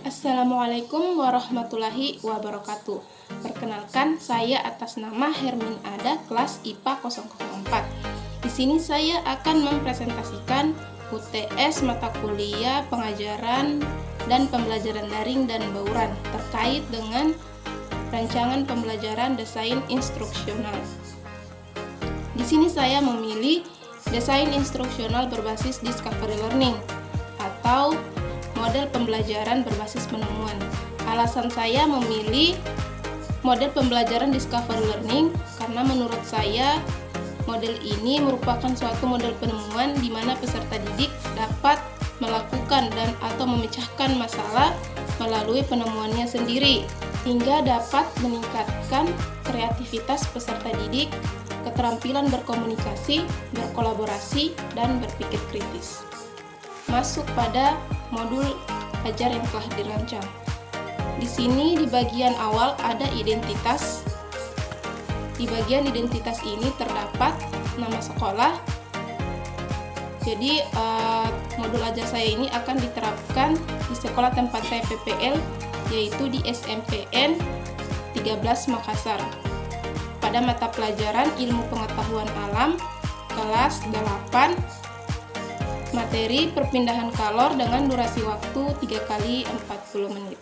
Assalamualaikum warahmatullahi wabarakatuh. Perkenalkan, saya atas nama Hermin Ada, kelas IPA 004. Di sini saya akan mempresentasikan UTS mata kuliah pengajaran dan pembelajaran daring dan bauran terkait dengan rancangan pembelajaran desain instruksional. Di sini saya memilih desain instruksional berbasis discovery learning atau model pembelajaran berbasis penemuan. Alasan saya memilih model pembelajaran discovery learning karena menurut saya model ini merupakan suatu model penemuan di mana peserta didik dapat melakukan dan atau memecahkan masalah melalui penemuannya sendiri, hingga dapat meningkatkan kreativitas peserta didik, keterampilan berkomunikasi, berkolaborasi, dan berpikir kritis. Masuk pada modul ajar yang telah dirancang. Di sini di bagian awal ada identitas. Di bagian identitas ini terdapat nama sekolah. Jadi modul ajar saya ini akan diterapkan di sekolah tempat saya PPL, yaitu di SMPN 13 Makassar. Pada mata pelajaran Ilmu Pengetahuan Alam kelas 8, materi perpindahan kalor dengan durasi waktu 3 kali 40 menit.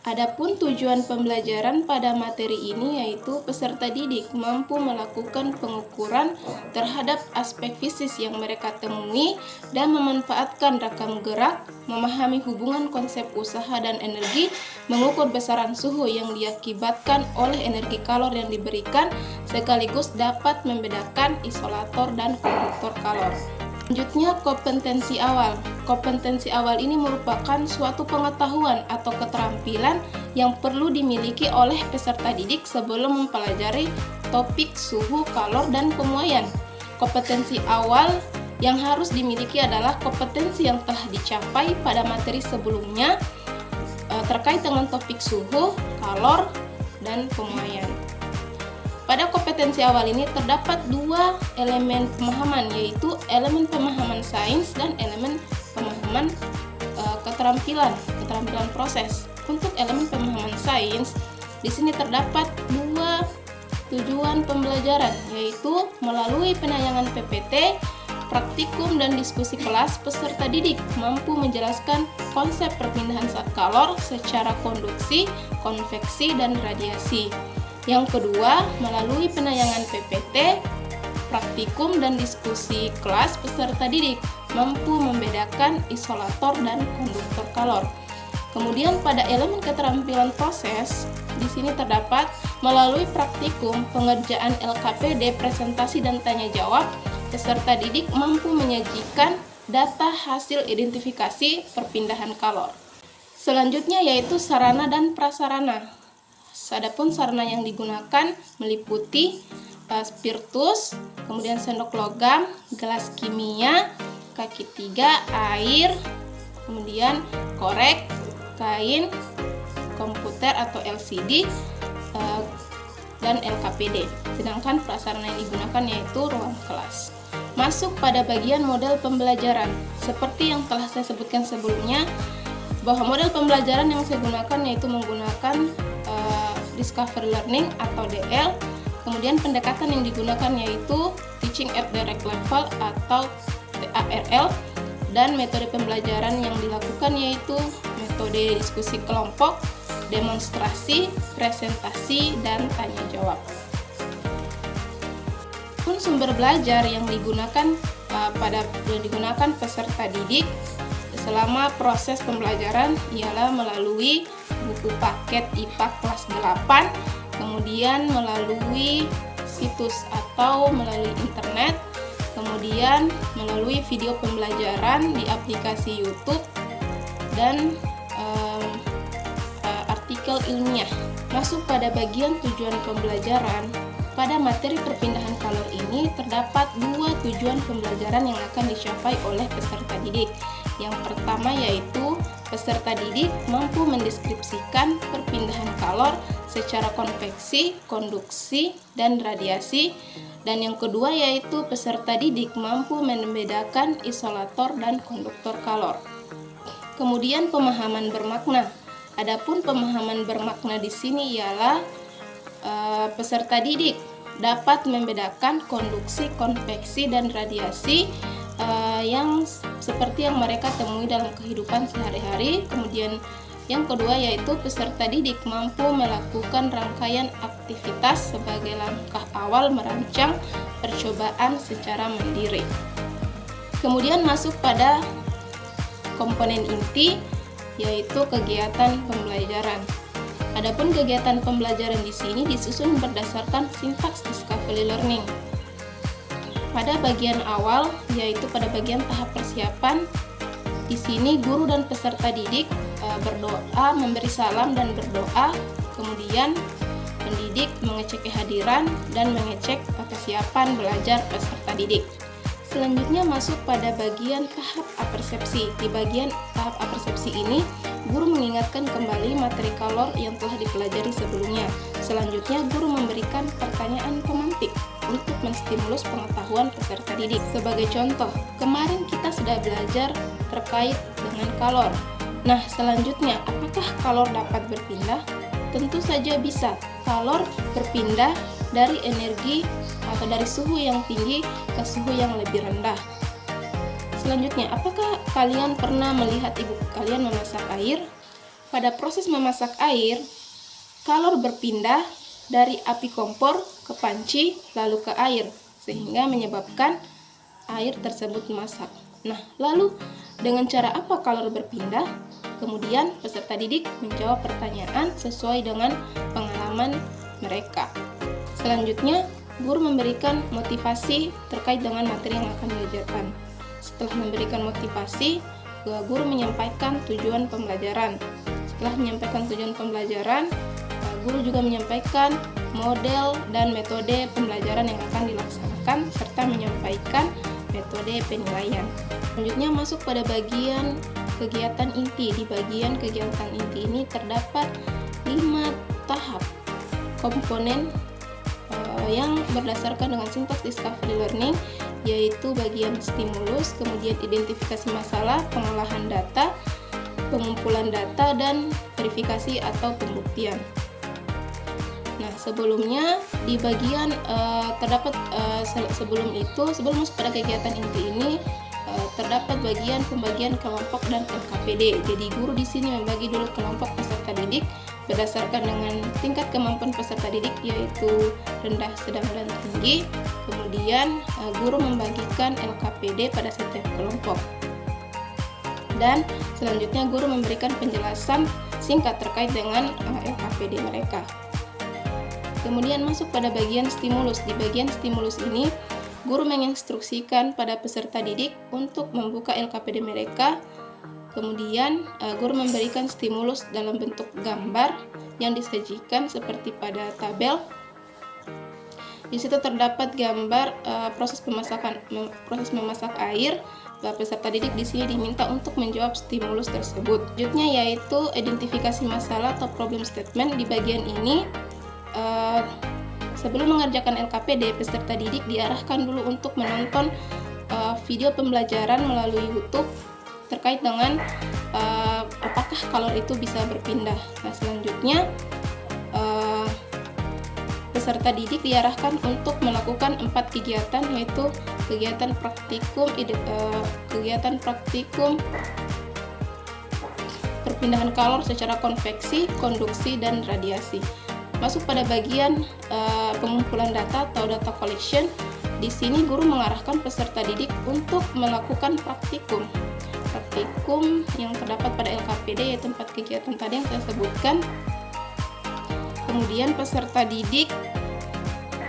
Adapun tujuan pembelajaran pada materi ini yaitu peserta didik mampu melakukan pengukuran terhadap aspek fisik yang mereka temui dan memanfaatkan rekam gerak, memahami hubungan konsep usaha dan energi, mengukur besaran suhu yang diakibatkan oleh energi kalor yang diberikan, sekaligus dapat membedakan isolator dan konduktor kalor. Selanjutnya, kompetensi awal. Kompetensi awal ini merupakan suatu pengetahuan atau keterampilan yang perlu dimiliki oleh peserta didik sebelum mempelajari topik suhu, kalor, dan pemuaian. Kompetensi awal yang harus dimiliki adalah kompetensi yang telah dicapai pada materi sebelumnya terkait dengan topik suhu, kalor, dan pemuaian. Pada kompetensi awal ini terdapat dua elemen pemahaman, yaitu elemen pemahaman sains dan elemen pemahaman keterampilan proses. Untuk elemen pemahaman sains, di sini terdapat dua tujuan pembelajaran, yaitu melalui penayangan PPT, praktikum dan diskusi kelas, peserta didik mampu menjelaskan konsep perpindahan zat kalor secara konduksi, konveksi, dan radiasi. Yang kedua, melalui penayangan PPT, praktikum dan diskusi kelas, peserta didik mampu membedakan isolator dan konduktor kalor. Kemudian pada elemen keterampilan proses, di sini terdapat melalui praktikum, pengerjaan LKPD, presentasi dan tanya jawab, peserta didik mampu menyajikan data hasil identifikasi perpindahan kalor. Selanjutnya yaitu sarana dan prasarana. Adapun sarana yang digunakan meliputi spiritus, kemudian sendok logam, gelas kimia, kaki 3, air, kemudian korek, kain, komputer atau LCD, dan LKPD. Sedangkan prasarana yang digunakan yaitu ruang kelas. Masuk pada bagian model pembelajaran. Seperti yang telah saya sebutkan sebelumnya, bahwa model pembelajaran yang saya gunakan yaitu menggunakan discovery learning atau DL. Kemudian pendekatan yang digunakan yaitu teaching at direct level atau TARL, dan metode pembelajaran yang dilakukan yaitu metode diskusi kelompok, demonstrasi, presentasi, dan tanya jawab. Sumber belajar yang digunakan peserta didik selama proses pembelajaran ialah melalui buku paket IPA kelas 8, kemudian melalui situs atau melalui internet, kemudian melalui video pembelajaran di aplikasi YouTube, dan artikel ilmiah. Masuk pada bagian tujuan pembelajaran. Pada materi perpindahan kalor ini terdapat dua tujuan pembelajaran yang akan dicapai oleh peserta didik. Yang pertama yaitu peserta didik mampu mendeskripsikan perpindahan kalor secara konveksi, konduksi, dan radiasi. Dan yang kedua yaitu peserta didik mampu membedakan isolator dan konduktor kalor. Kemudian pemahaman bermakna. Adapun pemahaman bermakna di sini ialah peserta didik dapat membedakan konduksi, konveksi, dan radiasi yang seperti yang mereka temui dalam kehidupan sehari-hari. Kemudian yang kedua yaitu peserta didik mampu melakukan rangkaian aktivitas sebagai langkah awal merancang percobaan secara mandiri. Kemudian masuk pada komponen inti yaitu kegiatan pembelajaran. Adapun kegiatan pembelajaran di sini disusun berdasarkan sintaks discovery learning. Pada bagian awal, yaitu pada bagian tahap persiapan, di sini guru dan peserta didik berdoa, memberi salam dan berdoa. Kemudian pendidik mengecek kehadiran dan mengecek kesiapan belajar peserta didik. Selanjutnya masuk pada bagian tahap apersepsi. Di bagian tahap apersepsi ini, guru mengingatkan kembali materi kalor yang telah dipelajari sebelumnya. Selanjutnya, guru memberikan pertanyaan pemantik untuk menstimulus pengetahuan peserta didik. Sebagai contoh, kemarin kita sudah belajar terkait dengan kalor. Nah, selanjutnya, apakah kalor dapat berpindah? Tentu saja bisa. Kalor berpindah dari energi atau dari suhu yang tinggi ke suhu yang lebih rendah. Selanjutnya, apakah kalian pernah melihat ibu kalian memasak air? Pada proses memasak air, kalor berpindah dari api kompor ke panci lalu ke air, sehingga menyebabkan air tersebut masak. Nah, lalu dengan cara apa kalor berpindah? Kemudian peserta didik menjawab pertanyaan sesuai dengan pengalaman mereka. Selanjutnya, guru memberikan motivasi terkait dengan materi yang akan diajarkan. Setelah memberikan motivasi, guru menyampaikan tujuan pembelajaran. Setelah menyampaikan tujuan pembelajaran, guru juga menyampaikan model dan metode pembelajaran yang akan dilaksanakan serta menyampaikan metode penilaian. Selanjutnya masuk pada bagian kegiatan inti. Di bagian kegiatan inti ini terdapat 5 tahap komponen yang berdasarkan dengan sintaks discovery learning, yaitu bagian stimulus, kemudian identifikasi masalah, pengolahan data, pengumpulan data, dan verifikasi atau pembuktian. Nah, sebelumnya di bagian terdapat sebelum masuk pada kegiatan inti ini terdapat bagian pembagian kelompok dan LKPD. Jadi guru di sini membagi dulu kelompok peserta didik berdasarkan dengan tingkat kemampuan peserta didik yaitu rendah, sedang, dan tinggi. Kemudian guru membagikan LKPD pada setiap kelompok. Dan selanjutnya guru memberikan penjelasan singkat terkait dengan LKPD mereka. Kemudian masuk pada bagian stimulus. Di bagian stimulus ini, guru menginstruksikan pada peserta didik untuk membuka LKPD mereka. Kemudian guru memberikan stimulus dalam bentuk gambar yang disajikan seperti pada tabel. Di situ terdapat gambar proses memasak air. Peserta didik di sini diminta untuk menjawab stimulus tersebut. Selanjutnya yaitu identifikasi masalah atau problem statement. Di bagian ini sebelum mengerjakan LKPD, peserta didik diarahkan dulu untuk menonton video pembelajaran melalui YouTube terkait dengan apakah kalor itu bisa berpindah. Nah, selanjutnya peserta didik diarahkan untuk melakukan 4 kegiatan, yaitu kegiatan praktikum perpindahan kalor secara konveksi, konduksi, dan radiasi. Masuk pada bagian pengumpulan data atau data collection. Di sini guru mengarahkan peserta didik untuk melakukan praktikum yang terdapat pada LKPD, yaitu 4 kegiatan tadi yang saya sebutkan. Kemudian peserta didik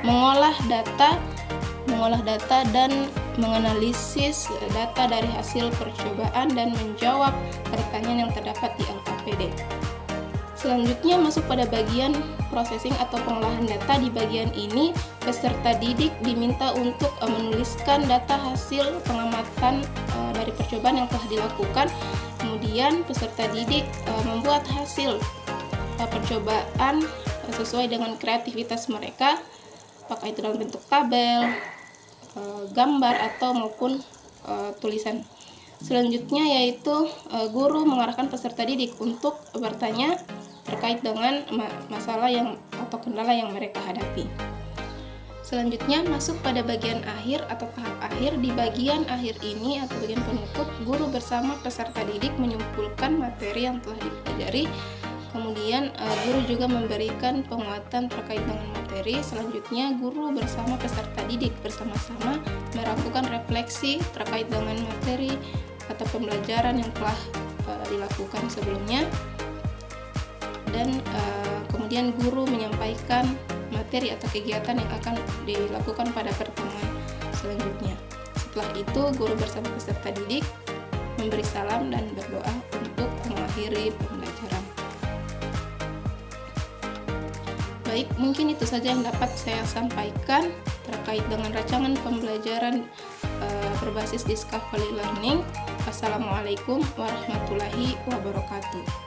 mengolah data dan menganalisis data dari hasil percobaan dan menjawab pertanyaan yang terdapat di LKPD. Selanjutnya masuk pada bagian processing atau pengolahan data. Di bagian ini peserta didik diminta untuk menuliskan data hasil pengamatan dari percobaan yang telah dilakukan. Kemudian peserta didik membuat hasil percobaan sesuai dengan kreativitas mereka, apakah itu dalam bentuk tabel, gambar, atau maupun tulisan. Selanjutnya yaitu guru mengarahkan peserta didik untuk bertanya terkait dengan masalah atau kendala yang mereka hadapi. Selanjutnya masuk pada bagian akhir atau tahap akhir. Di bagian akhir ini atau bagian penutup, guru bersama peserta didik menyimpulkan materi yang telah dipelajari. Kemudian guru juga memberikan penguatan terkait dengan materi. Selanjutnya guru bersama peserta didik bersama-sama melakukan refleksi terkait dengan materi atau pembelajaran yang telah dilakukan sebelumnya. Dan kemudian guru menyampaikan materi atau kegiatan yang akan dilakukan pada pertemuan selanjutnya. Setelah itu guru bersama peserta didik memberi salam dan berdoa untuk mengakhiri pembelajaran. Baik, mungkin itu saja yang dapat saya sampaikan terkait dengan rancangan pembelajaran berbasis Discovery Learning. Wassalamualaikum warahmatullahi wabarakatuh.